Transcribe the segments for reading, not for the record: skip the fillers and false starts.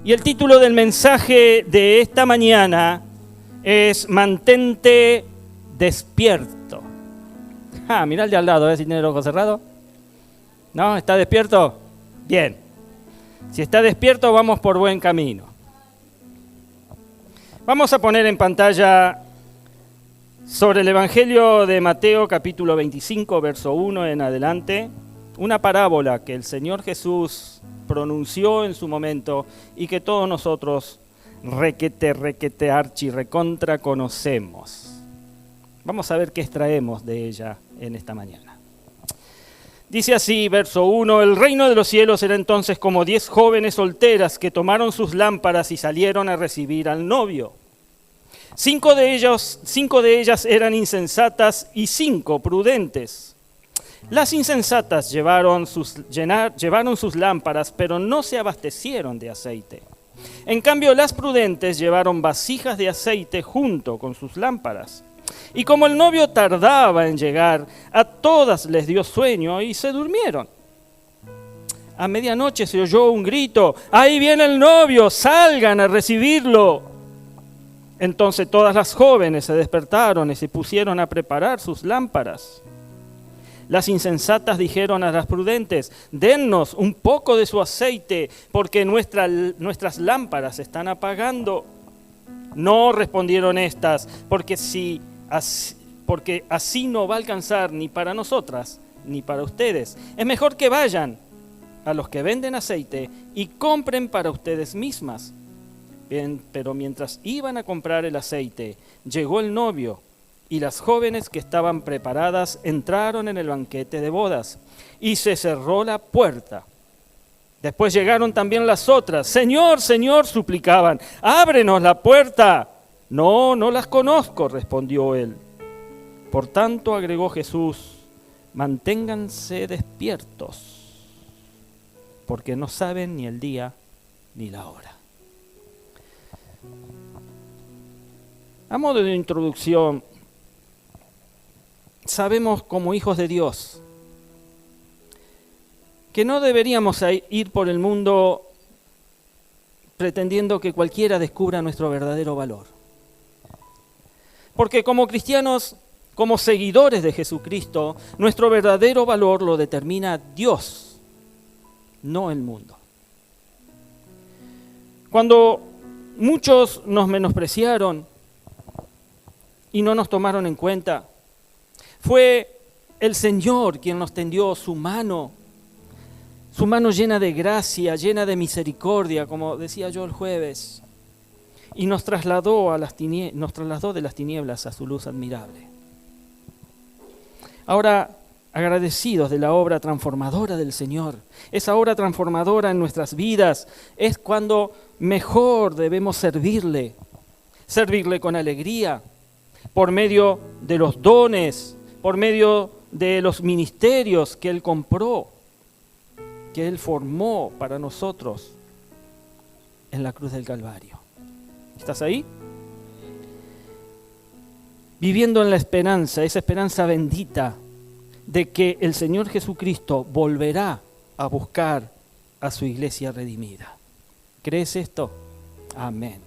Y el título del mensaje de esta mañana es Mantente despierto. Mirá al de al lado, si tiene el ojo cerrado. ¿No? ¿Está despierto? Bien. Si está despierto, vamos por buen camino. Vamos a poner en pantalla sobre el Evangelio de Mateo, capítulo 25, verso 1 en adelante, una parábola que el Señor Jesús pronunció en su momento y que todos nosotros recontra conocemos. Vamos a ver qué extraemos de ella en esta mañana. Dice así, verso 1, el reino de los cielos era entonces como 10 jóvenes solteras que tomaron sus lámparas y salieron a recibir al novio. 5 de ellas eran insensatas y 5 prudentes. Las insensatas llevaron sus lámparas, pero no se abastecieron de aceite. En cambio, las prudentes llevaron vasijas de aceite junto con sus lámparas. Y como el novio tardaba en llegar, a todas les dio sueño y se durmieron. A medianoche se oyó un grito, ¡ahí viene el novio! ¡Salgan a recibirlo! Entonces todas las jóvenes se despertaron y se pusieron a preparar sus lámparas. Las insensatas dijeron a las prudentes, dennos un poco de su aceite, porque nuestras lámparas se están apagando. No, respondieron estas, porque así no va a alcanzar ni para nosotras ni para ustedes. Es mejor que vayan a los que venden aceite y compren para ustedes mismas. Bien, pero mientras iban a comprar el aceite, llegó el novio. Y las jóvenes que estaban preparadas entraron en el banquete de bodas, y se cerró la puerta. Después llegaron también las otras. Señor, Señor, suplicaban, ábrenos la puerta. No, no las conozco, respondió él. Por tanto, agregó Jesús, manténganse despiertos, porque no saben ni el día ni la hora. A modo de introducción, sabemos como hijos de Dios que no deberíamos ir por el mundo pretendiendo que cualquiera descubra nuestro verdadero valor. Porque como cristianos, como seguidores de Jesucristo, nuestro verdadero valor lo determina Dios, no el mundo. Cuando muchos nos menospreciaron y no nos tomaron en cuenta, fue el Señor quien nos tendió su mano llena de gracia, llena de misericordia, como decía yo el jueves, y nos trasladó de las tinieblas a su luz admirable. Ahora, agradecidos de la obra transformadora del Señor, esa obra transformadora en nuestras vidas es cuando mejor debemos servirle con alegría, por medio de los dones, por medio de los ministerios que Él compró, que Él formó para nosotros en la cruz del Calvario. ¿Estás ahí? Viviendo en la esperanza, esa esperanza bendita de que el Señor Jesucristo volverá a buscar a su iglesia redimida. ¿Crees esto? Amén.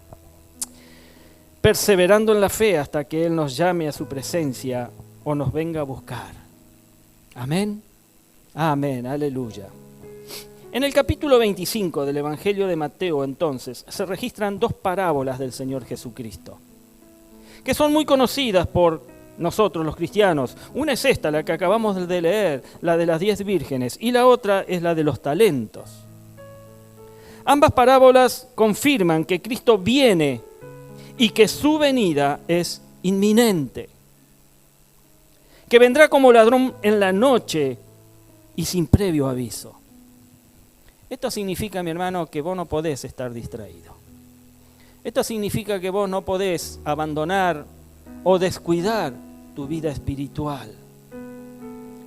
Perseverando en la fe hasta que Él nos llame a su presencia o nos venga a buscar. Amén. Amén. Aleluya. En el capítulo 25 del Evangelio de Mateo, entonces, se registran 2 parábolas del Señor Jesucristo, que son muy conocidas por nosotros los cristianos. Una es esta, la que acabamos de leer, la de las 10 vírgenes, y la otra es la de los talentos. Ambas parábolas confirman que Cristo viene y que su venida es inminente, que vendrá como ladrón en la noche y sin previo aviso. Esto significa, mi hermano, que vos no podés estar distraído. Esto significa que vos no podés abandonar o descuidar tu vida espiritual.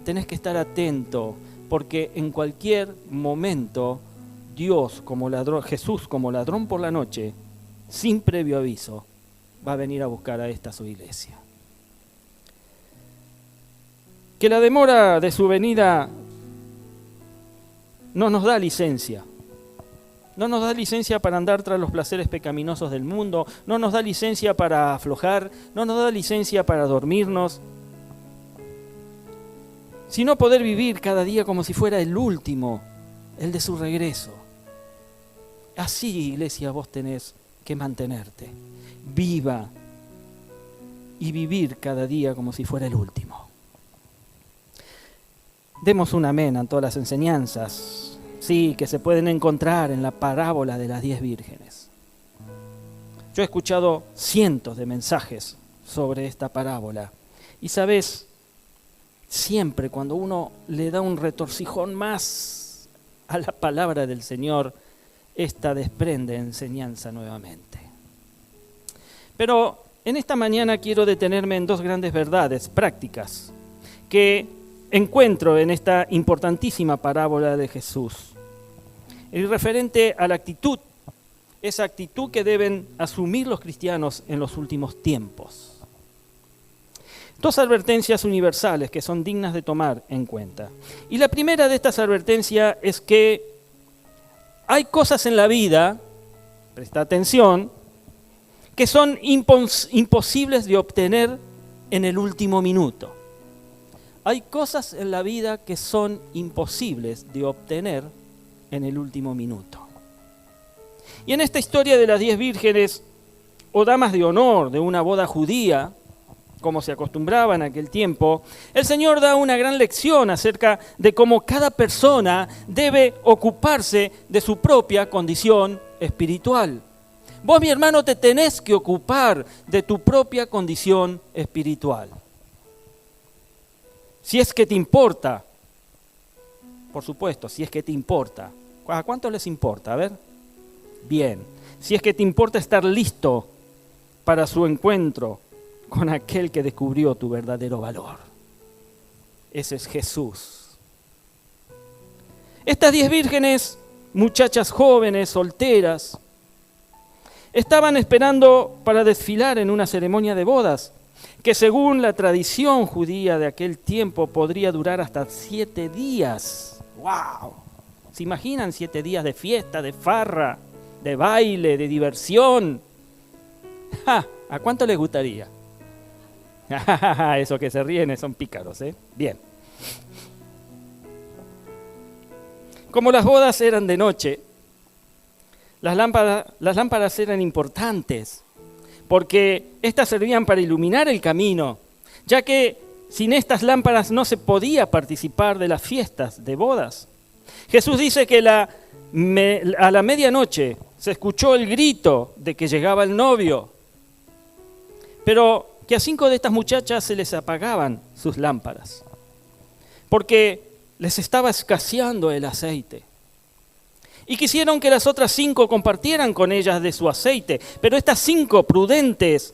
Tenés que estar atento, porque en cualquier momento Dios como ladrón, Jesús como ladrón por la noche, sin previo aviso, va a venir a buscar a esta su iglesia. Que la demora de su venida no nos da licencia No nos da licencia para andar tras los placeres pecaminosos del mundo, no nos da licencia para aflojar, no nos da licencia para dormirnos, sino poder vivir cada día como si fuera el último, el de su regreso. Así, iglesia, vos tenés que mantenerte viva y vivir cada día como si fuera el último. Demos un amén a todas las enseñanzas, sí, que se pueden encontrar en la parábola de las 10 vírgenes. Yo he escuchado cientos de mensajes sobre esta parábola y sabes, siempre cuando uno le da un retorcijón más a la palabra del Señor, esta desprende enseñanza nuevamente. Pero en esta mañana quiero detenerme en 2 grandes verdades prácticas que encuentro en esta importantísima parábola de Jesús. El referente a la actitud, esa actitud que deben asumir los cristianos en los últimos tiempos. 2 advertencias universales que son dignas de tomar en cuenta. Y la primera de estas advertencias es que hay cosas en la vida, presta atención, que son imposibles de obtener en el último minuto. Hay cosas en la vida que son imposibles de obtener en el último minuto. Y en esta historia de las 10 vírgenes, o damas de honor de una boda judía, como se acostumbraba en aquel tiempo, el Señor da una gran lección acerca de cómo cada persona debe ocuparse de su propia condición espiritual. Vos, mi hermano, te tenés que ocupar de tu propia condición espiritual. Si es que te importa, por supuesto, si es que te importa. ¿A cuántos les importa? A ver. Bien. Si es que te importa estar listo para su encuentro con aquel que descubrió tu verdadero valor. Ese es Jesús. Estas 10 vírgenes, muchachas jóvenes, solteras, estaban esperando para desfilar en una ceremonia de bodas, que según la tradición judía de aquel tiempo podría durar hasta 7 días. ¡Wow! ¿Se imaginan 7 días de fiesta, de farra, de baile, de diversión? ¡Ja! ¿A cuánto les gustaría? Eso que se ríen son pícaros, ¿eh? Bien. Como las bodas eran de noche, las lámparas eran importantes, porque estas servían para iluminar el camino, ya que sin estas lámparas no se podía participar de las fiestas de bodas. Jesús dice que a la medianoche se escuchó el grito de que llegaba el novio, pero que a 5 de estas muchachas se les apagaban sus lámparas, porque les estaba escaseando el aceite. Y quisieron que las otras 5 compartieran con ellas de su aceite, pero estas 5 prudentes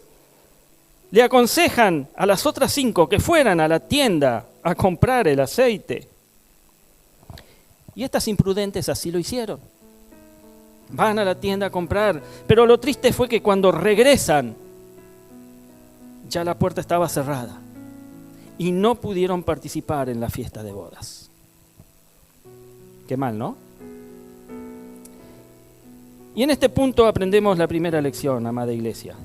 le aconsejan a las otras 5 que fueran a la tienda a comprar el aceite. Y estas imprudentes así lo hicieron. Van a la tienda a comprar, pero lo triste fue que cuando regresan, ya la puerta estaba cerrada y no pudieron participar en la fiesta de bodas. Qué mal, ¿no? Y en este punto aprendemos la primera lección, amada iglesia.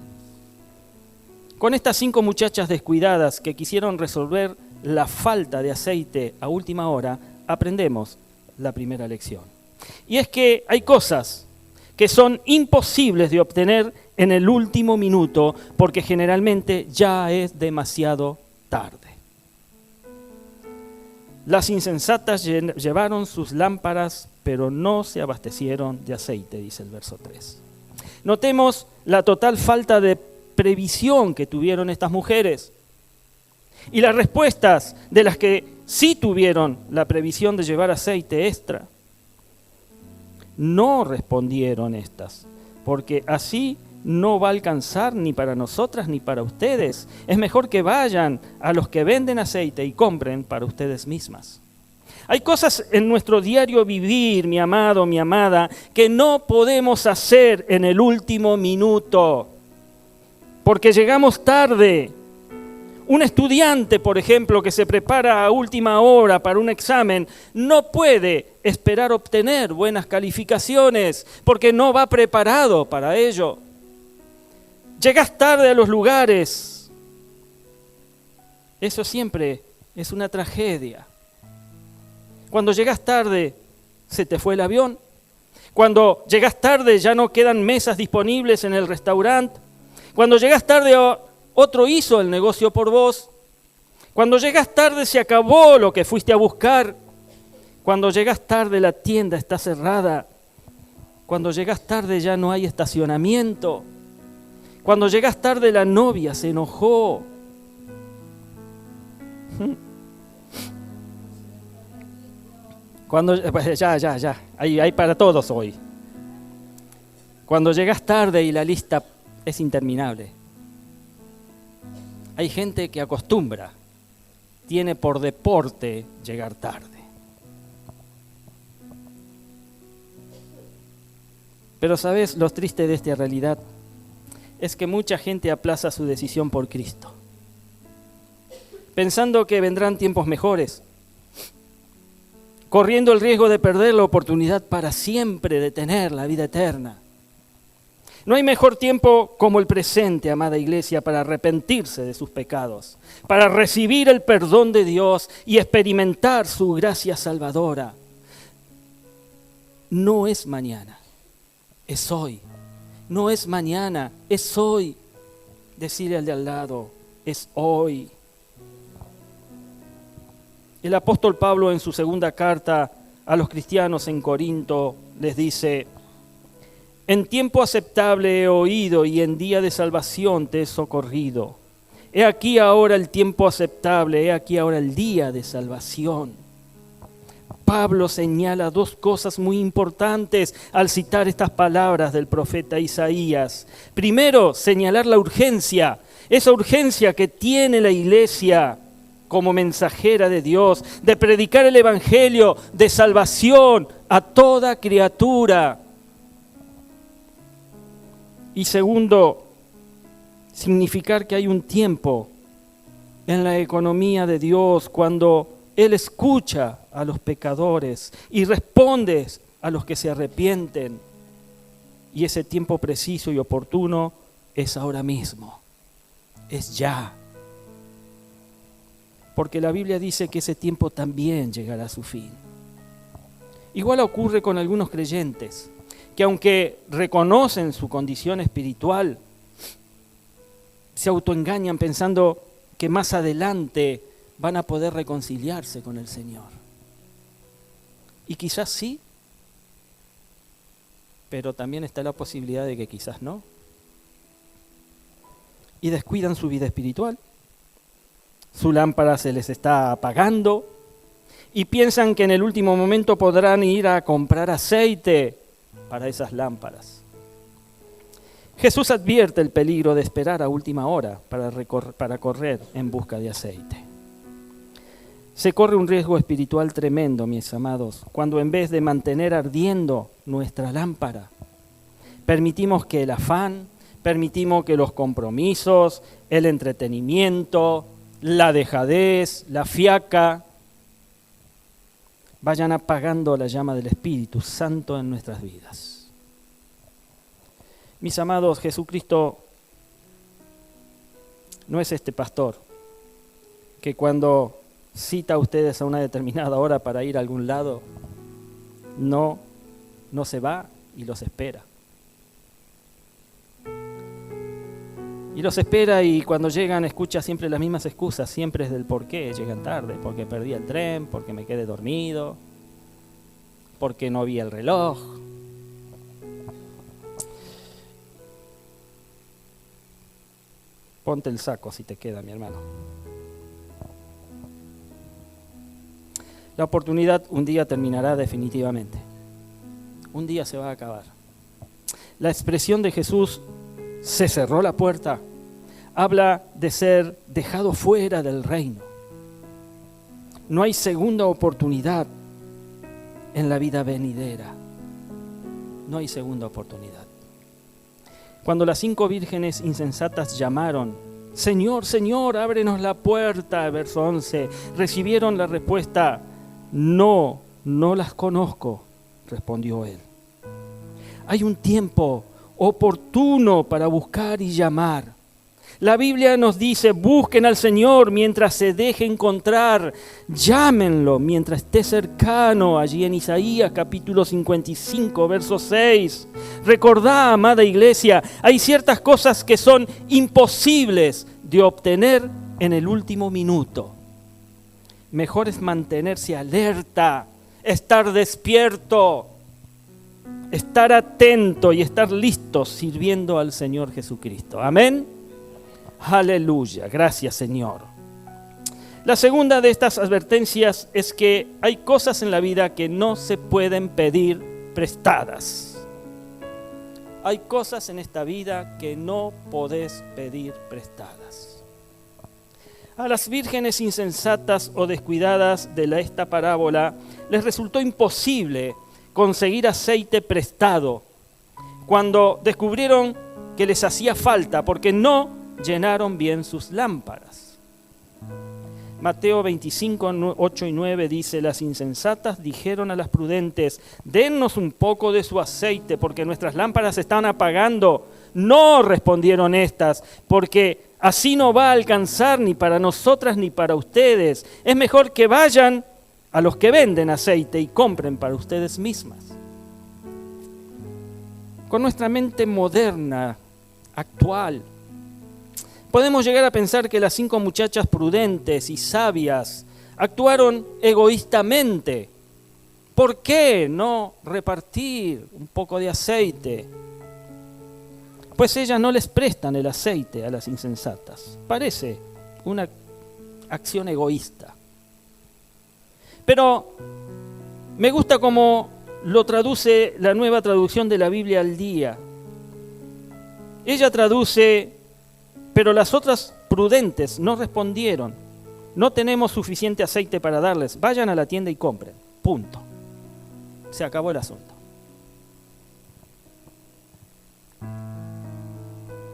Con estas 5 muchachas descuidadas que quisieron resolver la falta de aceite a última hora, aprendemos la primera lección. Y es que hay cosas que son imposibles de obtener en el último minuto, porque generalmente ya es demasiado tarde. Las insensatas llevaron sus lámparas, pero no se abastecieron de aceite, dice el verso 3. Notemos la total falta de previsión que tuvieron estas mujeres y las respuestas de las que sí tuvieron la previsión de llevar aceite extra. No respondieron estas, porque así no va a alcanzar ni para nosotras ni para ustedes. Es mejor que vayan a los que venden aceite y compren para ustedes mismas. Hay cosas en nuestro diario vivir, mi amado, mi amada, que no podemos hacer en el último minuto, porque llegamos tarde. Un estudiante, por ejemplo, que se prepara a última hora para un examen, no puede esperar obtener buenas calificaciones porque no va preparado para ello. Llegas tarde a los lugares. Eso siempre es una tragedia. Cuando llegas tarde, se te fue el avión. Cuando llegas tarde, ya no quedan mesas disponibles en el restaurante. Cuando llegas tarde, otro hizo el negocio por vos. Cuando llegas tarde, se acabó lo que fuiste a buscar. Cuando llegas tarde, la tienda está cerrada. Cuando llegas tarde, ya no hay estacionamiento. Cuando llegas tarde, la novia se enojó. Ya, hay para todos hoy. Cuando llegas tarde y la lista es interminable. Hay gente que acostumbra, tiene por deporte llegar tarde. Pero ¿sabes lo triste de esta realidad? Es que mucha gente aplaza su decisión por Cristo, pensando que vendrán tiempos mejores, corriendo el riesgo de perder la oportunidad para siempre de tener la vida eterna. No hay mejor tiempo como el presente, amada iglesia, para arrepentirse de sus pecados, para recibir el perdón de Dios y experimentar su gracia salvadora. No es mañana, es hoy. No es mañana, es hoy. Decirle al de al lado, es hoy. El apóstol Pablo en su segunda carta a los cristianos en Corinto les dice: en tiempo aceptable he oído y en día de salvación te he socorrido. He aquí ahora el tiempo aceptable, he aquí ahora el día de salvación. Pablo señala dos cosas muy importantes al citar estas palabras del profeta Isaías. Primero, señalar la urgencia, esa urgencia que tiene la iglesia como mensajera de Dios, de predicar el evangelio de salvación a toda criatura. Y segundo, significar que hay un tiempo en la economía de Dios cuando Él escucha a los pecadores y responde a los que se arrepienten. Y ese tiempo preciso y oportuno es ahora mismo, es ya. Porque la Biblia dice que ese tiempo también llegará a su fin. Igual ocurre con algunos creyentes, que aunque reconocen su condición espiritual, se autoengañan pensando que más adelante van a poder reconciliarse con el Señor. Y quizás sí, pero también está la posibilidad de que quizás no. Y descuidan su vida espiritual. Su lámpara se les está apagando y piensan que en el último momento podrán ir a comprar aceite para esas lámparas. Jesús advierte el peligro de esperar a última hora para correr en busca de aceite. Se corre un riesgo espiritual tremendo, mis amados, cuando en vez de mantener ardiendo nuestra lámpara, permitimos que el afán, permitimos que los compromisos, el entretenimiento, la dejadez, la fiaca, vayan apagando la llama del Espíritu Santo en nuestras vidas. Mis amados, Jesucristo no es este pastor que cuando cita a ustedes a una determinada hora para ir a algún lado, no se va y los espera. Y los espera y cuando llegan escucha siempre las mismas excusas, siempre es del por qué llegan tarde, porque perdí el tren, porque me quedé dormido, porque no vi el reloj. Ponte el saco si te queda, mi hermano. La oportunidad un día terminará definitivamente. Un día se va a acabar. La expresión de Jesús, se cerró la puerta, habla de ser dejado fuera del reino. No hay segunda oportunidad en la vida venidera. No hay segunda oportunidad. Cuando las 5 vírgenes insensatas llamaron Señor, Señor, ábrenos la puerta. Verso 11. Recibieron la respuesta: no, no las conozco, respondió él. Hay un tiempo oportuno para buscar y llamar. La Biblia nos dice: busquen al Señor mientras se deje encontrar, llámenlo mientras esté cercano, allí en Isaías capítulo 55, verso 6. Recordá, amada iglesia, hay ciertas cosas que son imposibles de obtener en el último minuto. Mejor es mantenerse alerta, estar despierto, estar atento y estar listo sirviendo al Señor Jesucristo. Amén. Aleluya, gracias Señor. La segunda de estas advertencias es que hay cosas en la vida que no se pueden pedir prestadas. Hay cosas en esta vida que no podés pedir prestadas. A las vírgenes insensatas o descuidadas de esta parábola les resultó imposible conseguir aceite prestado cuando descubrieron que les hacía falta porque no llenaron bien sus lámparas. Mateo 25, 8 y 9 dice: las insensatas dijeron a las prudentes: dennos un poco de su aceite, porque nuestras lámparas se están apagando. No, respondieron estas, porque así no va a alcanzar ni para nosotras ni para ustedes. Es mejor que vayan a los que venden aceite y compren para ustedes mismas. Con nuestra mente moderna, actual, podemos llegar a pensar que las 5 muchachas prudentes y sabias actuaron egoístamente. ¿Por qué no repartir un poco de aceite? Pues ellas no les prestan el aceite a las insensatas. Parece una acción egoísta. Pero me gusta cómo lo traduce la Nueva Traducción de la Biblia al Día. Ella traduce: pero las otras prudentes no respondieron: no tenemos suficiente aceite para darles, vayan a la tienda y compren. Punto. Se acabó el asunto.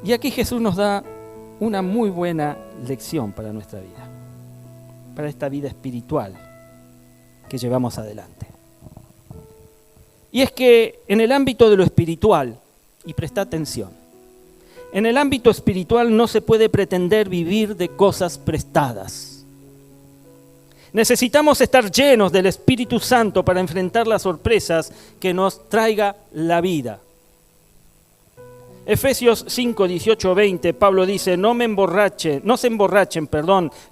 Y aquí Jesús nos da una muy buena lección para nuestra vida, para esta vida espiritual que llevamos adelante. Y es que en el ámbito de lo espiritual, y presta atención, en el ámbito espiritual no se puede pretender vivir de cosas prestadas. Necesitamos estar llenos del Espíritu Santo para enfrentar las sorpresas que nos traiga la vida. Efesios 5, 18, 20, Pablo dice: no se emborrachen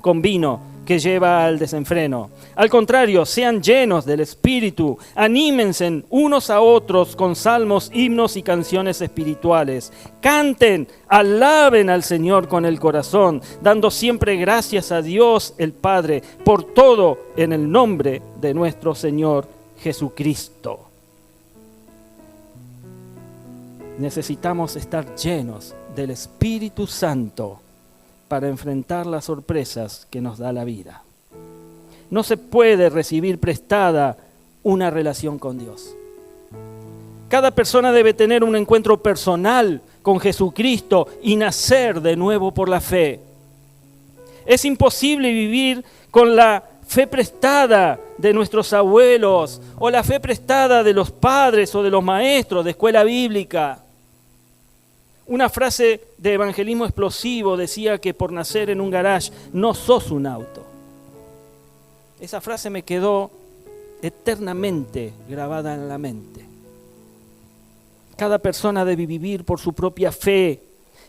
con vino que lleva al desenfreno. Al contrario, sean llenos del Espíritu, anímense unos a otros con salmos, himnos y canciones espirituales. Canten, alaben al Señor con el corazón, dando siempre gracias a Dios el Padre por todo en el nombre de nuestro Señor Jesucristo. Necesitamos estar llenos del Espíritu Santo para enfrentar las sorpresas que nos da la vida. No se puede recibir prestada una relación con Dios. Cada persona debe tener un encuentro personal con Jesucristo y nacer de nuevo por la fe. Es imposible vivir con la fe prestada de nuestros abuelos o la fe prestada de los padres o de los maestros de escuela bíblica. Una frase de evangelismo explosivo decía que por nacer en un garage no sos un auto. Esa frase me quedó eternamente grabada en la mente. Cada persona debe vivir por su propia fe,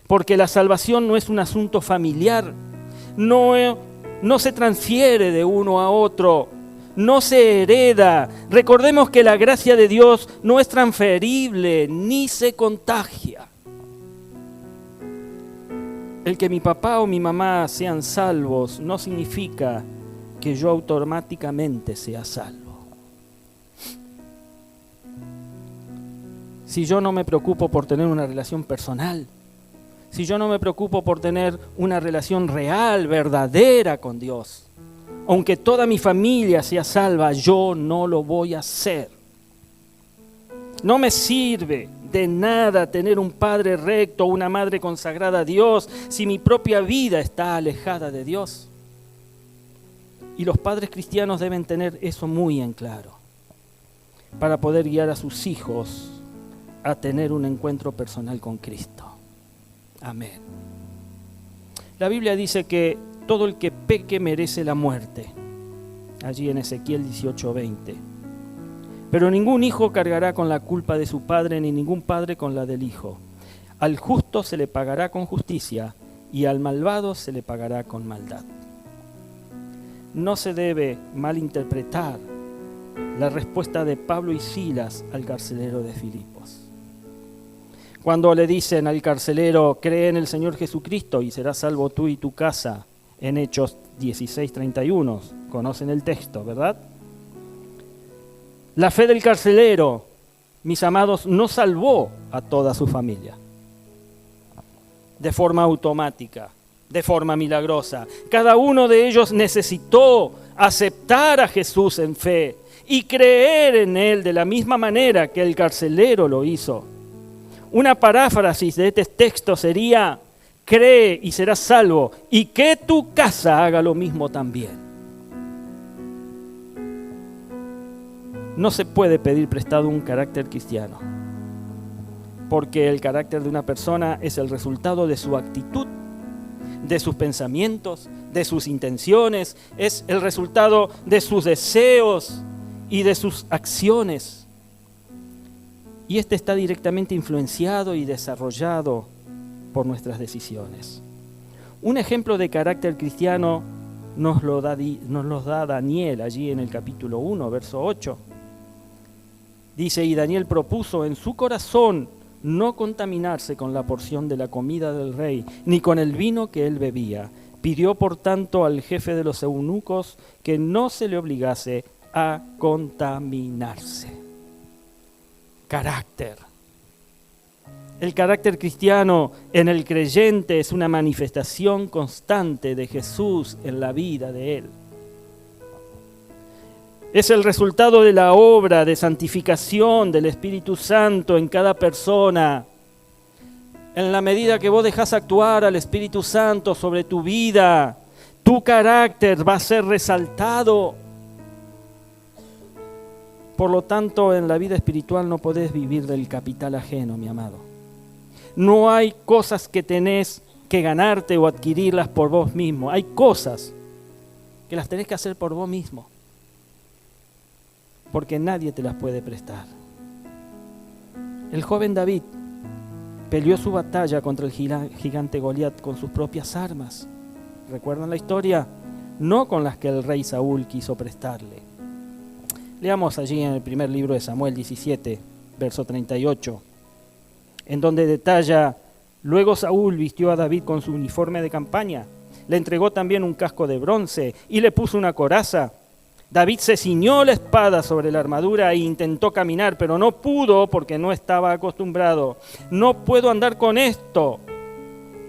porque la salvación no es un asunto familiar, no se transfiere de uno a otro, no se hereda. Recordemos que la gracia de Dios no es transferible ni se contagia. El que mi papá o mi mamá sean salvos no significa que yo automáticamente sea salvo. Si yo no me preocupo por tener una relación personal, si yo no me preocupo por tener una relación real, verdadera con Dios, aunque toda mi familia sea salva, yo no lo voy a hacer. No me sirve de nada tener un padre recto o una madre consagrada a Dios si mi propia vida está alejada de Dios. Y los padres cristianos deben tener eso muy en claro para poder guiar a sus hijos a tener un encuentro personal con Cristo. Amén. La Biblia dice que todo el que peque merece la muerte, allí en Ezequiel 18:20. Pero ningún hijo cargará con la culpa de su padre, ni ningún padre con la del hijo. Al justo se le pagará con justicia, y al malvado se le pagará con maldad. No se debe malinterpretar la respuesta de Pablo y Silas al carcelero de Filipos. Cuando le dicen al carcelero, cree en el Señor Jesucristo y serás salvo tú y tu casa, en Hechos 16:31, conocen el texto, ¿verdad? La fe del carcelero, mis amados, no salvó a toda su familia de forma automática, de forma milagrosa. Cada uno de ellos necesitó aceptar a Jesús en fe y creer en Él de la misma manera que el carcelero lo hizo. Una paráfrasis de este texto sería: cree y serás salvo, y que tu casa haga lo mismo también. No se puede pedir prestado un carácter cristiano, porque el carácter de una persona es el resultado de su actitud, de sus pensamientos, de sus intenciones, es el resultado de sus deseos y de sus acciones. Y este está directamente influenciado y desarrollado por nuestras decisiones. Un ejemplo de carácter cristiano nos lo da Daniel allí en el capítulo 1, verso 8. Dice: y Daniel propuso en su corazón no contaminarse con la porción de la comida del rey, ni con el vino que él bebía. Pidió por tanto al jefe de los eunucos que no se le obligase a contaminarse. Carácter. El carácter cristiano en el creyente es una manifestación constante de Jesús en la vida de él. Es el resultado de la obra de santificación del Espíritu Santo en cada persona. En la medida que vos dejás actuar al Espíritu Santo sobre tu vida, tu carácter va a ser resaltado. Por lo tanto, en la vida espiritual no podés vivir del capital ajeno, mi amado. No hay cosas que tenés que ganarte o adquirirlas por vos mismo. Hay cosas que las tenés que hacer por vos mismo, porque nadie te las puede prestar. El joven David peleó su batalla contra el gigante Goliat con sus propias armas. ¿Recuerdan la historia? No con las que el rey Saúl quiso prestarle. Leamos allí en el primer libro de Samuel 17, verso 38, en donde detalla: luego Saúl vistió a David con su uniforme de campaña, le entregó también un casco de bronce y le puso una coraza. David se ciñó la espada sobre la armadura e intentó caminar, pero no pudo porque no estaba acostumbrado. No puedo andar con esto,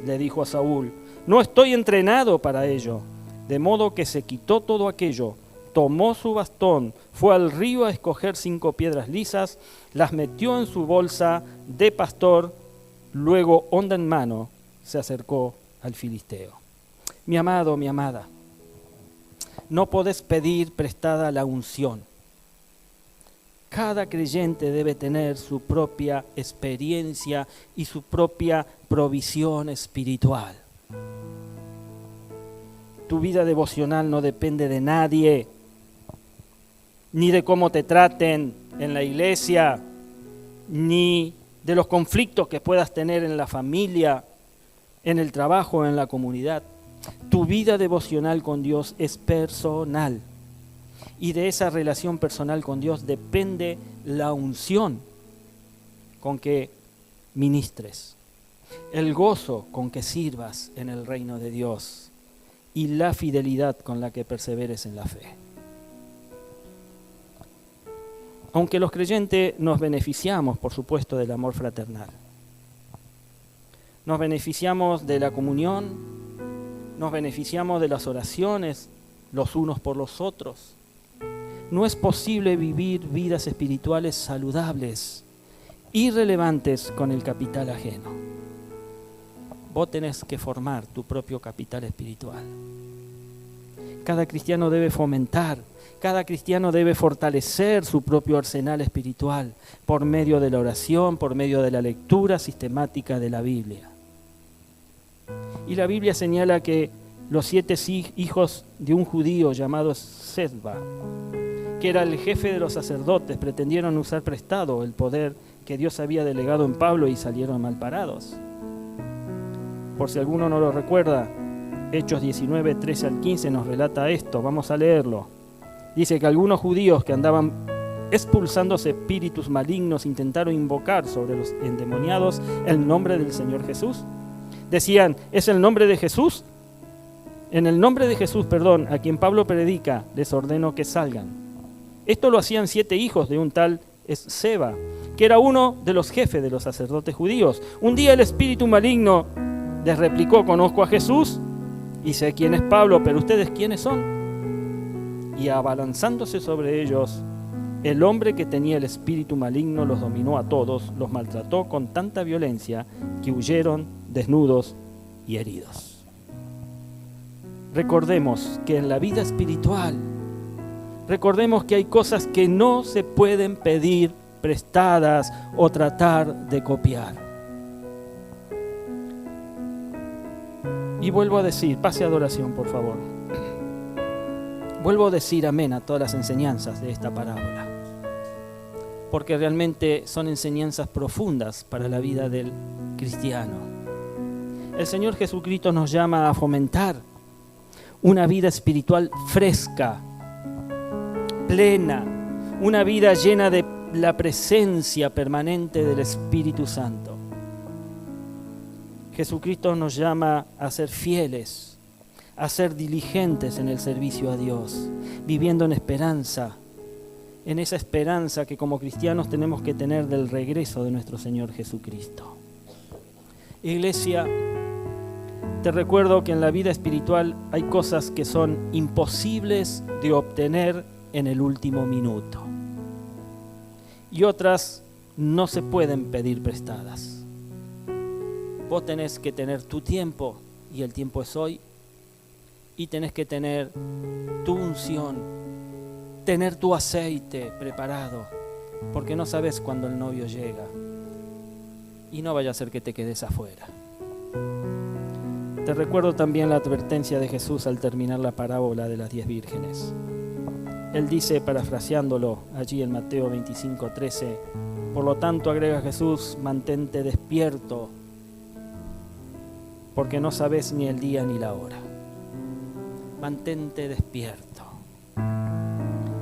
le dijo a Saúl. No estoy entrenado para ello. De modo que se quitó todo aquello, tomó su bastón, fue al río a escoger 5 piedras lisas, las metió en su bolsa de pastor, luego, honda en mano, se acercó al filisteo. Mi amado, mi amada, no podés pedir prestada la unción. Cada creyente debe tener su propia experiencia y su propia provisión espiritual. Tu vida devocional no depende de nadie, ni de cómo te traten en la iglesia, ni de los conflictos que puedas tener en la familia, en el trabajo, en la comunidad. Tu vida devocional con Dios es personal, y de esa relación personal con Dios depende la unción con que ministres, el gozo con que sirvas en el reino de Dios y la fidelidad con la que perseveres en la fe. Aunque los creyentes nos beneficiamos, por supuesto, del amor fraternal, nos beneficiamos de la comunión, nos beneficiamos de las oraciones los unos por los otros. No es posible vivir vidas espirituales saludables irrelevantes con el capital ajeno. Vos tenés que formar tu propio capital espiritual. Cada cristiano debe fomentar, cada cristiano debe fortalecer su propio arsenal espiritual por medio de la oración, por medio de la lectura sistemática de la Biblia. Y la Biblia señala que los 7 hijos de un judío llamado Seba, que era el jefe de los sacerdotes, pretendieron usar prestado el poder que Dios había delegado en Pablo y salieron mal parados. Por si alguno no lo recuerda, Hechos 19, 13 al 15 nos relata esto, vamos a leerlo. Dice que algunos judíos que andaban expulsándose espíritus malignos intentaron invocar sobre los endemoniados el nombre del Señor Jesús. Decían, ¿es el nombre de Jesús? En el nombre de Jesús, a quien Pablo predica, les ordeno que salgan. Esto lo hacían 7 hijos de un tal Seba, que era uno de los jefes de los sacerdotes judíos. Un día el espíritu maligno les replicó, conozco a Jesús y sé quién es Pablo, pero ¿ustedes quiénes son? Y abalanzándose sobre ellos, el hombre que tenía el espíritu maligno los dominó a todos, los maltrató con tanta violencia que huyeron desnudos y heridos. Recordemos que en la vida espiritual, recordemos que hay cosas que no se pueden pedir prestadas o tratar de copiar. Y vuelvo a decir, pase a adoración, por favor. Vuelvo a decir amén a todas las enseñanzas de esta parábola, porque realmente son enseñanzas profundas para la vida del cristiano. El Señor Jesucristo nos llama a fomentar una vida espiritual fresca, plena, una vida llena de la presencia permanente del Espíritu Santo. Jesucristo nos llama a ser fieles, a ser diligentes en el servicio a Dios, viviendo en esperanza, en esa esperanza que como cristianos tenemos que tener del regreso de nuestro Señor Jesucristo. Iglesia, te recuerdo que en la vida espiritual hay cosas que son imposibles de obtener en el último minuto y otras no se pueden pedir prestadas. Vos tenés que tener tu tiempo, y el tiempo es hoy, y tenés que tener tu unción, tener tu aceite preparado, porque no sabes cuándo el novio llega, y no vaya a ser que te quedes afuera. Te recuerdo también la advertencia de Jesús al terminar la parábola de las 10 vírgenes. Él dice, parafraseándolo allí en Mateo 25:13, por lo tanto, agrega Jesús, mantente despierto, porque no sabes ni el día ni la hora. Mantente despierto.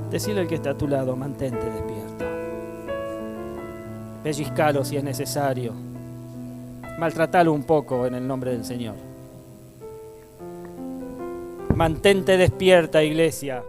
Decile al que está a tu lado, mantente despierto. Pellizcalo si es necesario. Maltratalo un poco en el nombre del Señor. Mantente despierta, iglesia.